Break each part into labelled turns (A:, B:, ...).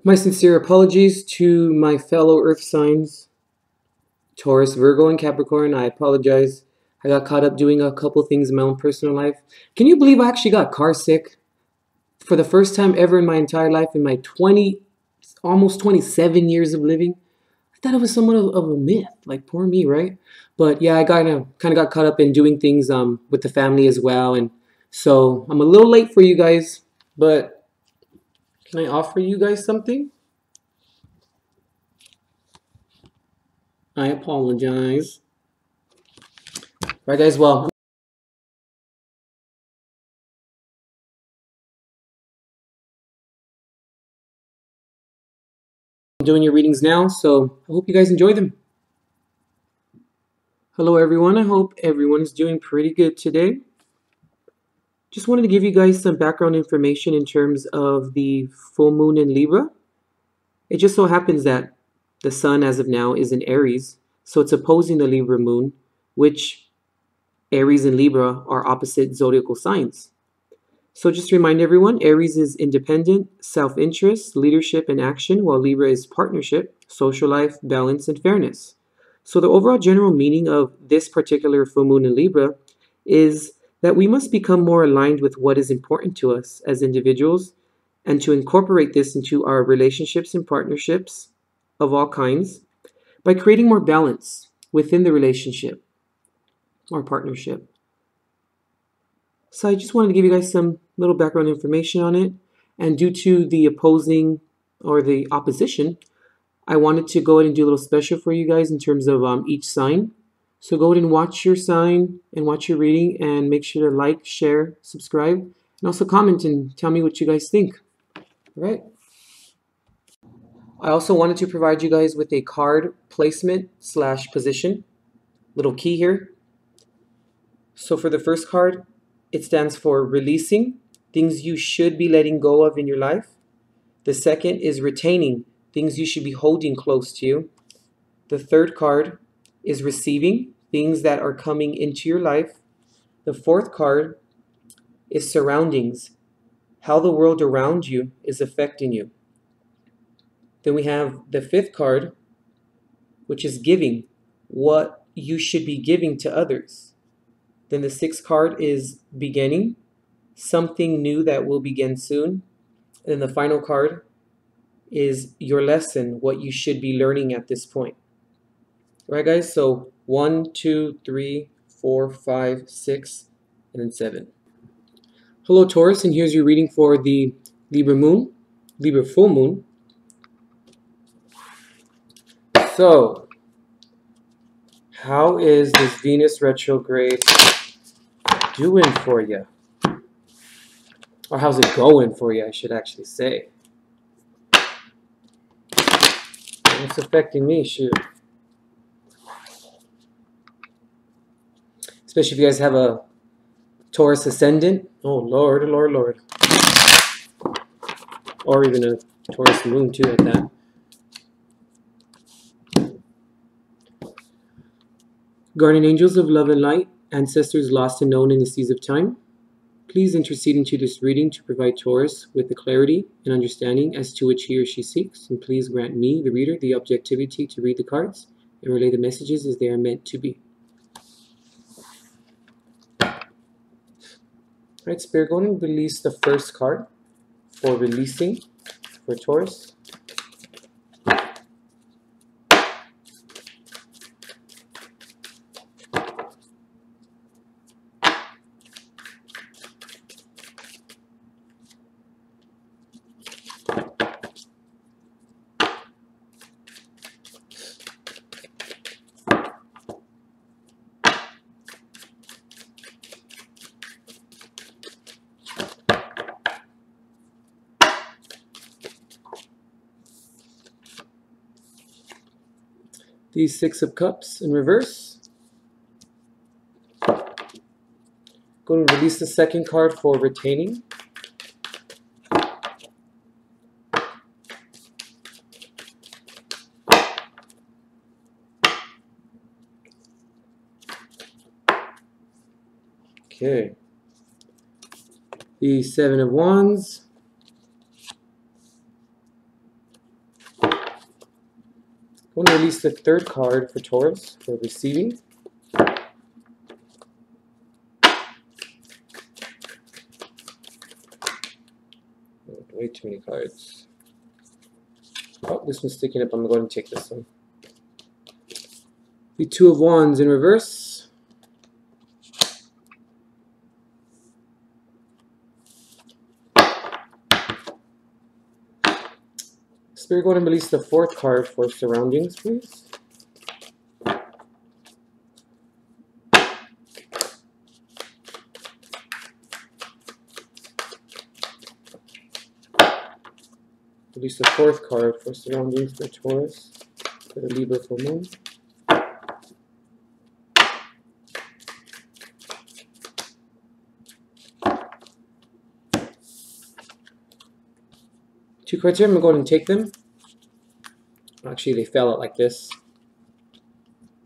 A: My sincere apologies to my fellow earth signs, Taurus, Virgo, and Capricorn. I apologize. I got caught up doing a couple things in my own personal life. Can you believe I actually got car sick for the first time ever in my entire life, in my almost 27 years of living? I thought it was somewhat of a myth. Like, poor me, right? But yeah, I kind of got caught up in doing things with the family as well, and so I'm a little late for you guys. But can I offer you guys something? I apologize. Right, guys? Well, I'm doing your readings now, so I hope you guys enjoy them. Hello, everyone. I hope everyone is doing pretty good today. Just wanted to give you guys some background information in terms of the full moon in Libra. It just so happens that the sun, as of now, is in Aries, so it's opposing the Libra moon, which Aries and Libra are opposite zodiacal signs. So just to remind everyone, Aries is independent, self-interest, leadership, and action, while Libra is partnership, social life, balance, and fairness. So the overall general meaning of this particular full moon in Libra is that we must become more aligned with what is important to us as individuals and to incorporate this into our relationships and partnerships of all kinds by creating more balance within the relationship or partnership. So I just wanted to give you guys some little background information on it. And due to the opposing or the opposition, I wanted to go ahead and do a little special for you guys in terms of each sign. So go ahead and watch your sign and watch your reading, and make sure to like, share, subscribe, and also comment and tell me what you guys think. All right. I also wanted to provide you guys with a card placement / position, little key here. So for the first card, it stands for releasing, things you should be letting go of in your life. The second is retaining, things you should be holding close to you. The third card is receiving, things that are coming into your life. The fourth card is surroundings, how the world around you is affecting you. Then we have the fifth card, which is giving, what you should be giving to others. Then the sixth card is beginning, something new that will begin soon. And then the final card is your lesson, what you should be learning at this point. All right, guys, so 1, 2, 3, 4, 5, 6, and then 7. Hello, Taurus, and here's your reading for the Libra moon, Libra full moon. So, how is this Venus retrograde doing for you? Or how's it going for you, I should actually say. It's affecting me, shoot. Especially if you guys have a Taurus ascendant. Oh, Lord, Lord, Lord. Or even a Taurus moon, too, at that. Guardian angels of love and light, ancestors lost and known in the seas of time, please intercede into this reading to provide Taurus with the clarity and understanding as to which he or she seeks, and please grant me, the reader, the objectivity to read the cards and relay the messages as they are meant to be. Alright, Spirit, go and release the first card for releasing for Taurus. The Six of Cups in reverse. Go and release the second card for retaining. Okay. The Seven of Wands. I'm going to release the third card for Taurus for receiving. Way too many cards. Oh, this one's sticking up. I'm going to take this one. The Two of Wands in reverse. Spirit, go ahead and release the fourth card for surroundings, please. Release the fourth card for surroundings for Taurus, for the Libra Full Moon. Two cards here, I'm going to go ahead and take them. Actually, they fell out like this.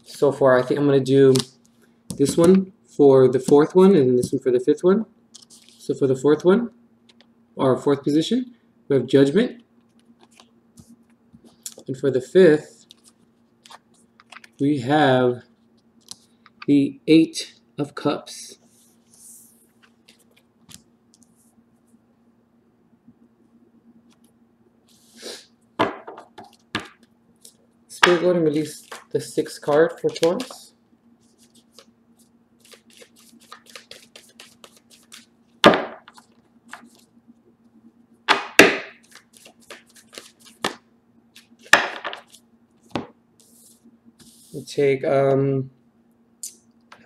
A: So far, I think I'm going to do this one for the fourth one, and then this one for the fifth one. So for the fourth one, or fourth position, we have Judgment. And for the fifth, we have the Eight of Cups. Spirit, go ahead and release the sixth card for Taurus. We take, how do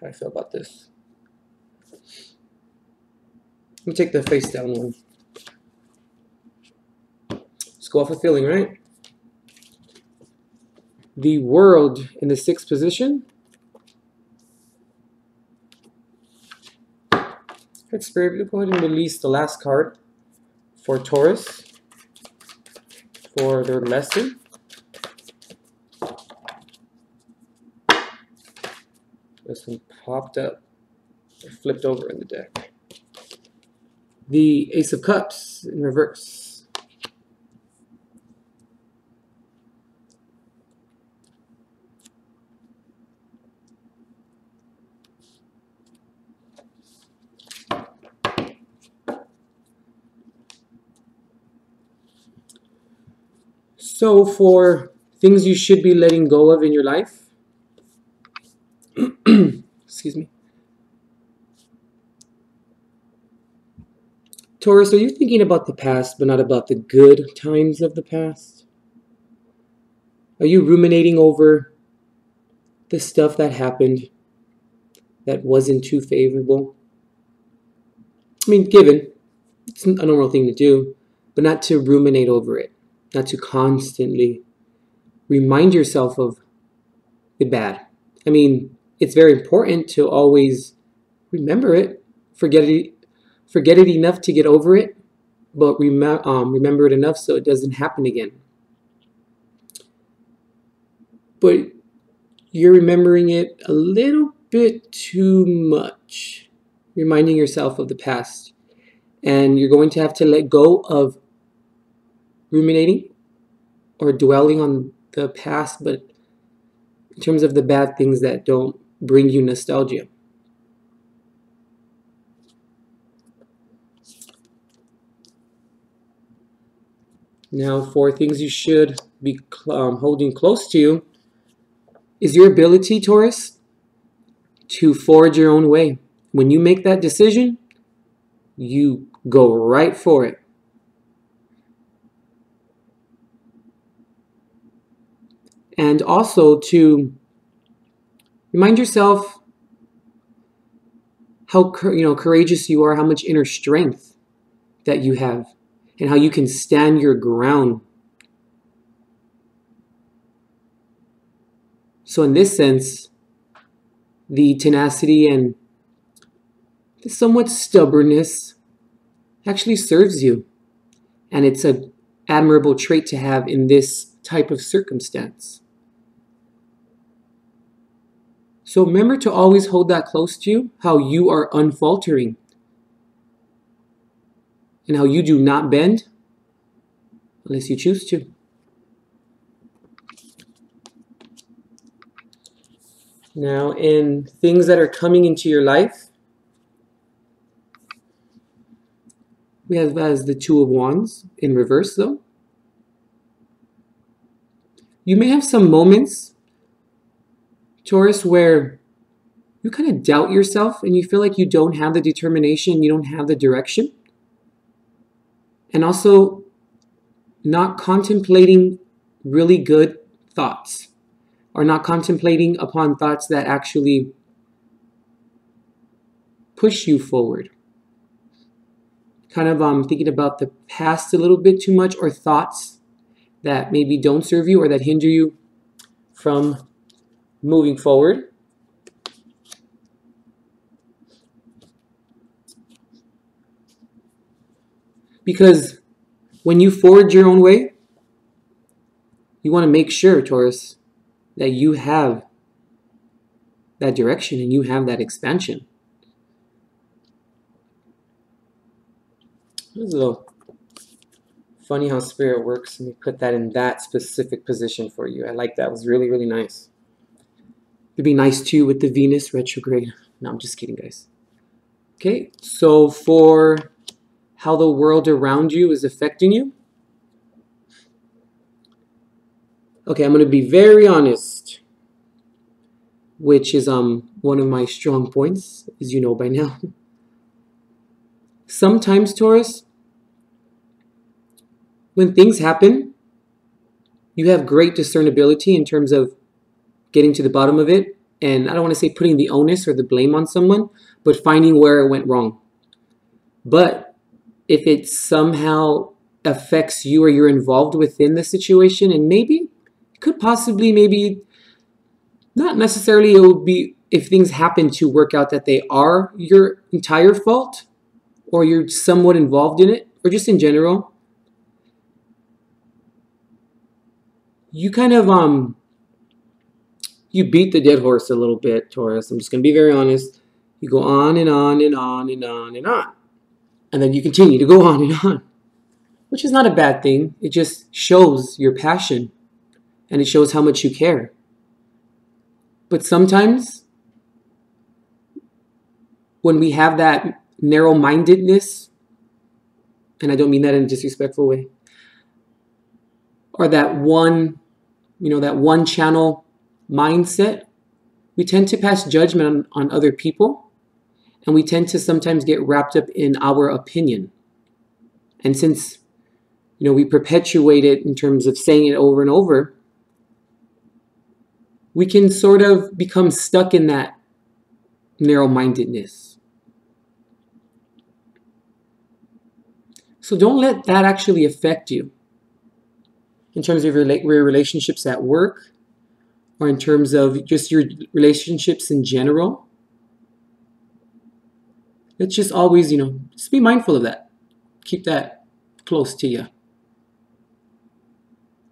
A: I feel about this? Let me take the face down one. Let's go off a feeling, right? The World in the sixth position. Right, Spirit, go ahead and release the last card for Taurus for their lesson. This one popped up, or flipped over in the deck. The Ace of Cups in reverse. So for things you should be letting go of in your life, excuse me. Taurus, are you thinking about the past but not about the good times of the past? Are you ruminating over the stuff that happened that wasn't too favorable? I mean, given, it's a normal thing to do, but not to ruminate over it, not to constantly remind yourself of the bad. I mean, it's very important to always remember it, forget it enough to get over it, but remember it enough so it doesn't happen again. But you're remembering it a little bit too much, reminding yourself of the past. And you're going to have to let go of ruminating or dwelling on the past, but in terms of the bad things that don't bring you nostalgia. Now, for things you should be holding close to you is your ability, Taurus, to forge your own way. When you make that decision, you go right for it. And also to remind yourself how courageous you are, how much inner strength that you have, and how you can stand your ground. So in this sense, the tenacity and the somewhat stubbornness actually serves you. And it's an admirable trait to have in this type of circumstance. So remember to always hold that close to you, how you are unfaltering and how you do not bend unless you choose to. Now, in things that are coming into your life, we have as the Two of Wands in reverse, though. You may have some moments, Taurus, where you kind of doubt yourself and you feel like you don't have the determination, you don't have the direction. And also not contemplating really good thoughts, or not contemplating upon thoughts that actually push you forward. Kind of thinking about the past a little bit too much, or thoughts that maybe don't serve you or that hinder you from moving forward. Because when you forge your own way, you want to make sure, Taurus, that you have that direction and you have that expansion. It's a little funny how Spirit works. Let me put that in that specific position for you. I like that. It was really, really nice. It'd be nice too with the Venus retrograde. No, I'm just kidding, guys. Okay, so for how the world around you is affecting you. Okay, I'm going to be very honest, which is one of my strong points, as you know by now. Sometimes, Taurus, when things happen, you have great discernibility in terms of getting to the bottom of it. And I don't want to say putting the onus or the blame on someone, but finding where it went wrong. But if it somehow affects you or you're involved within the situation, and maybe it could possibly, maybe not necessarily, it would be if things happen to work out that they are your entire fault, or you're somewhat involved in it, or just in general, you kind of you beat the dead horse a little bit, Taurus. I'm just going to be very honest. You go on and on and on and on and on. And then you continue to go on and on, which is not a bad thing. It just shows your passion and it shows how much you care. But sometimes when we have that narrow-mindedness, and I don't mean that in a disrespectful way, or that one, that one channel mindset, we tend to pass judgment on other people. And we tend to sometimes get wrapped up in our opinion. And since, we perpetuate it in terms of saying it over and over, we can sort of become stuck in that narrow-mindedness. So don't let that actually affect you in terms of your relationships at work, or in terms of just your relationships in general. Let's just always, just be mindful of that. Keep that close to you.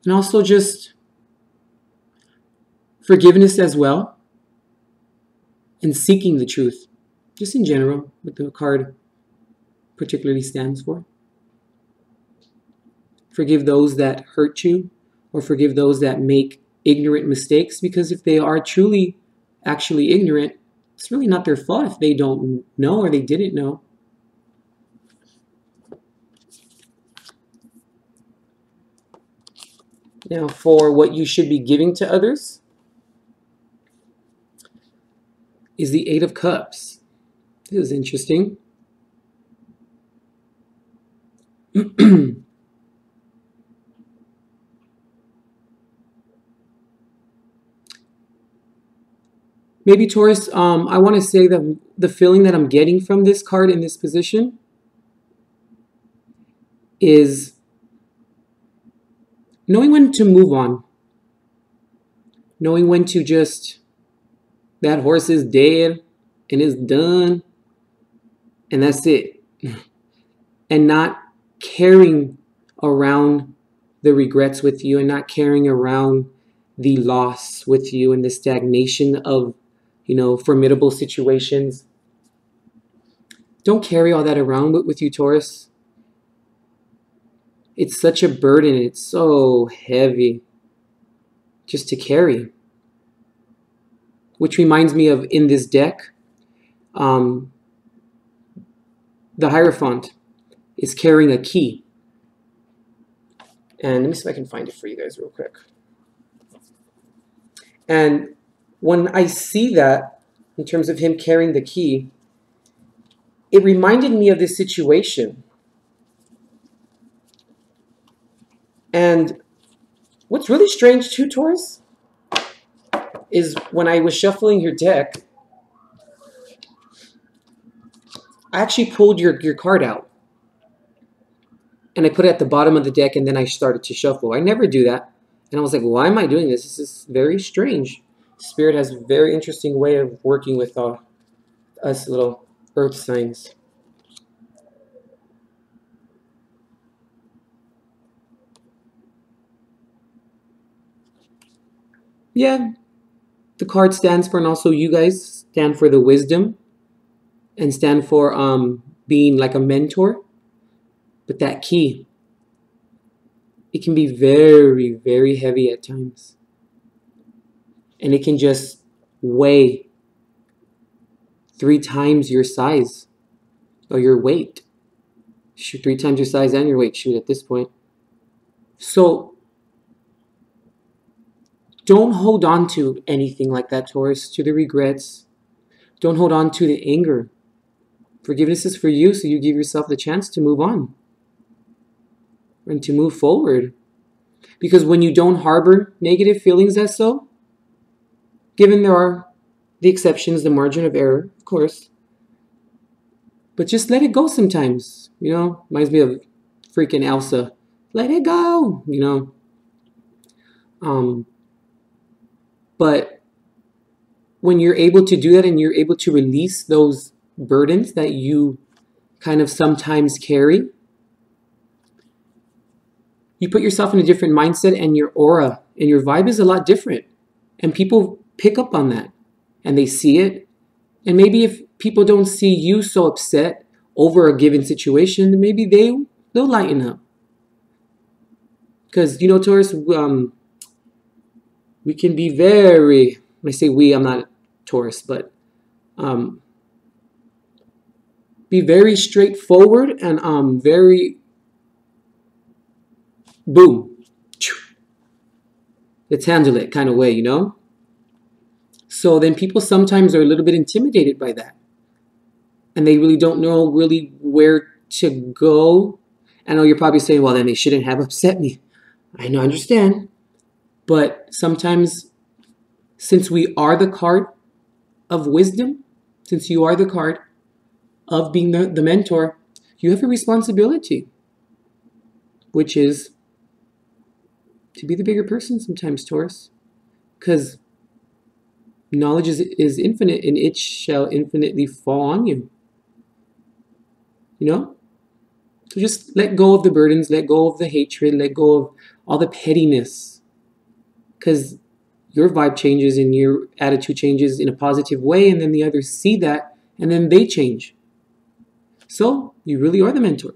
A: And also just forgiveness as well. And seeking the truth. Just in general, what the card particularly stands for. Forgive those that hurt you, or forgive those that make ignorant mistakes, because if they are truly actually ignorant, it's really not their fault if they don't know or they didn't know. Now, for what you should be giving to others is the Eight of Cups. This is interesting. Maybe, Taurus, I want to say that the feeling that I'm getting from this card in this position is knowing when to move on. Knowing when to just, that horse is dead and it's done and that's it. And not carrying around the regrets with you, and not carrying around the loss with you, and the stagnation of formidable situations. Don't carry all that around with you, Taurus. It's such a burden. It's so heavy just to carry. which reminds me of in this deck, the Hierophant is carrying a key. And let me see if I can find it for you guys real quick. And when I see that, in terms of him carrying the key, it reminded me of this situation. And what's really strange too, Taurus, is when I was shuffling your deck, I actually pulled your card out. And I put it at the bottom of the deck, and then I started to shuffle. I never do that. And I was like, why am I doing this? This is very strange. Spirit has a very interesting way of working with us little earth signs. Yeah, the card stands for, and also you guys stand for the wisdom and stand for being like a mentor. But that key, it can be very, very heavy at times. And it can just weigh 3 times your size or your weight. Shoot, 3 times your size and your weight, shoot, at this point. So don't hold on to anything like that, Taurus, to the regrets. Don't hold on to the anger. Forgiveness is for you, so you give yourself the chance to move on and to move forward. Because when you don't harbor negative feelings as so, given there are the exceptions, the margin of error, of course, but just let it go sometimes, you know. Reminds me of freaking Elsa. Let it go, you know. But when you're able to do that and you're able to release those burdens that you kind of sometimes carry, you put yourself in a different mindset, and your aura and your vibe is a lot different. And people pick up on that and they see it. And maybe if people don't see you so upset over a given situation, maybe they'll lighten up. Because, you know, Taurus, we can be very, when I say we, I'm not Taurus, but be very straightforward and very boom, let's handle it kind of way, you know? So then people sometimes are a little bit intimidated by that. And they really don't know really where to go. I know you're probably saying, well, then they shouldn't have upset me. I know, I understand. But sometimes, since we are the card of wisdom, since you are the card of being the mentor, you have a responsibility, which is to be the bigger person sometimes, Taurus. Because knowledge is infinite, and it shall infinitely fall on you. You know? So just let go of the burdens, let go of the hatred, let go of all the pettiness. Because your vibe changes and your attitude changes in a positive way, and then the others see that, and then they change. So you really are the mentor.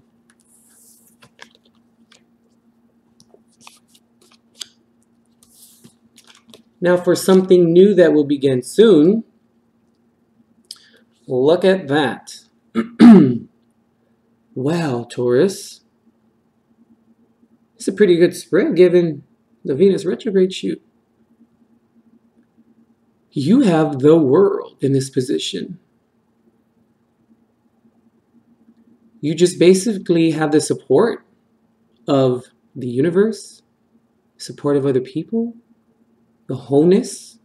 A: Now for something new that will begin soon, look at that. Wow, Taurus. It's a pretty good spread given the Venus retrograde shoot. You have the world in this position. You just basically have the support of the universe, support of other people, the wholeness,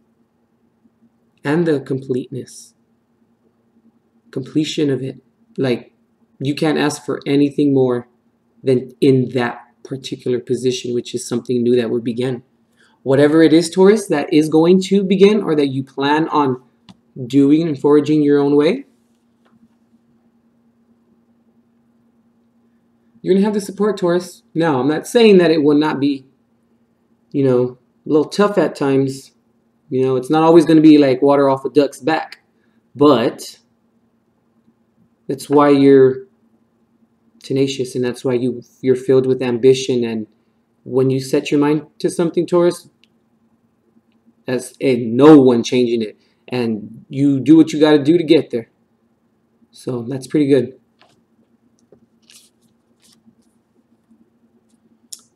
A: and the completeness. Completion of it. Like, you can't ask for anything more than in that particular position, which is something new that would begin. Whatever it is, Taurus, that is going to begin, or that you plan on doing and forging your own way, you're going to have the support, Taurus. Now, I'm not saying that it will not be, you know, a little tough at times. You know, it's not always going to be like water off a duck's back. But that's why you're tenacious, and that's why you're filled with ambition. And when you set your mind to something, Taurus, that's no one changing it. and you do what you got to do to get there. So that's pretty good.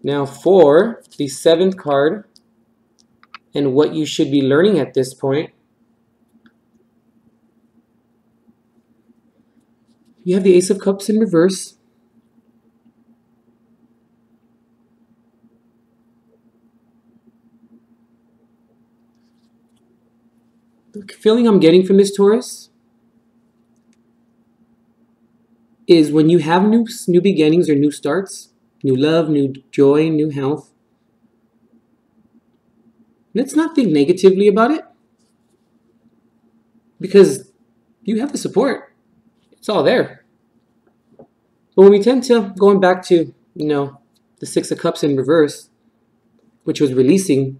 A: Now for the 7th card and what you should be learning at this point, you have the Ace of Cups in reverse. The feeling I'm getting from this, Taurus, is when you have new beginnings or new starts, new love, new joy, new health, let's not think negatively about it, because you have the support. It's all there. But when we tend to, going back to, the 6 of Cups in reverse, which was releasing,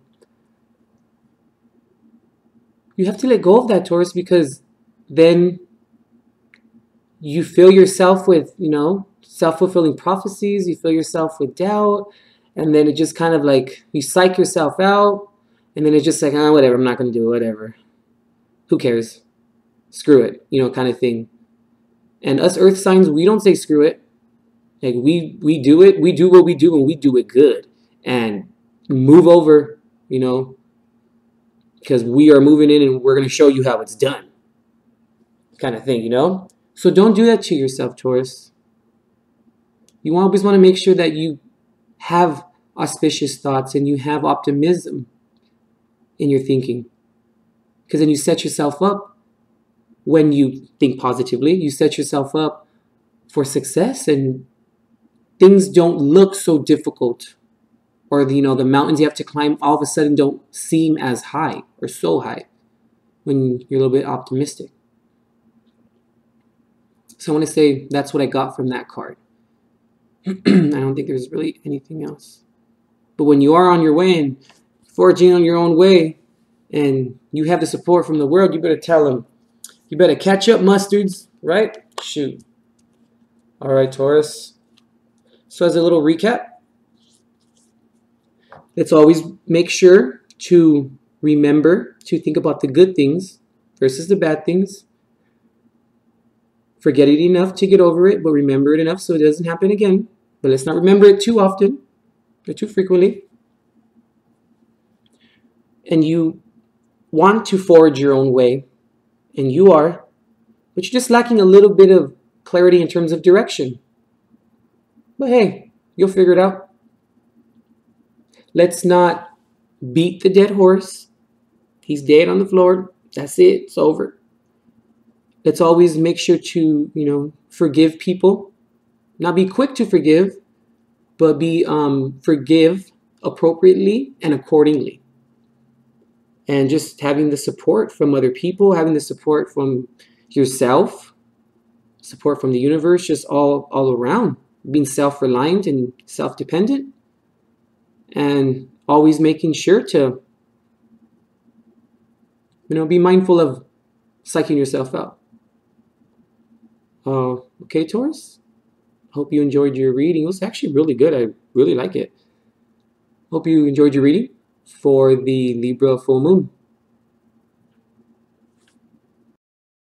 A: you have to let go of that, Taurus, because then you fill yourself with, self-fulfilling prophecies. You fill yourself with doubt. And then it just kind of like, you psych yourself out. And then it's just like, whatever, I'm not going to do it, whatever. Who cares? Screw it, kind of thing. And us earth signs, we don't say screw it. Like we do it. We do what we do, and we do it good. And move over, because we are moving in and we're going to show you how it's done. Kind of thing, So don't do that to yourself, Taurus. You always want to make sure that you have auspicious thoughts and you have optimism in your thinking. Because then you set yourself up, when you think positively, you set yourself up for success, and things don't look so difficult. Or the mountains you have to climb all of a sudden don't seem as high or so high when you're a little bit optimistic. So I want to say that's what I got from that card. I don't think there's really anything else. But when you are on your way and forging on your own way, and you have the support from the world, you better tell them. You better catch up, mustards, right? Shoot. All right, Taurus. So as a little recap, let's always make sure to remember to think about the good things versus the bad things. Forget it enough to get over it, but remember it enough so it doesn't happen again. But let's not remember it too often or too frequently. And you want to forge your own way, and you are, but you're just lacking a little bit of clarity in terms of direction. But hey, you'll figure it out. Let's not beat the dead horse. He's dead on the floor. That's it. It's over. Let's always make sure to, forgive people. Not be quick to forgive, but forgive appropriately and accordingly. And just having the support from other people, having the support from yourself, support from the universe, just all around. Being self-reliant and self-dependent. And always making sure to, be mindful of psyching yourself out. Okay, Taurus? Hope you enjoyed your reading. It was actually really good. I really like it. Hope you enjoyed your reading for the Libra full moon.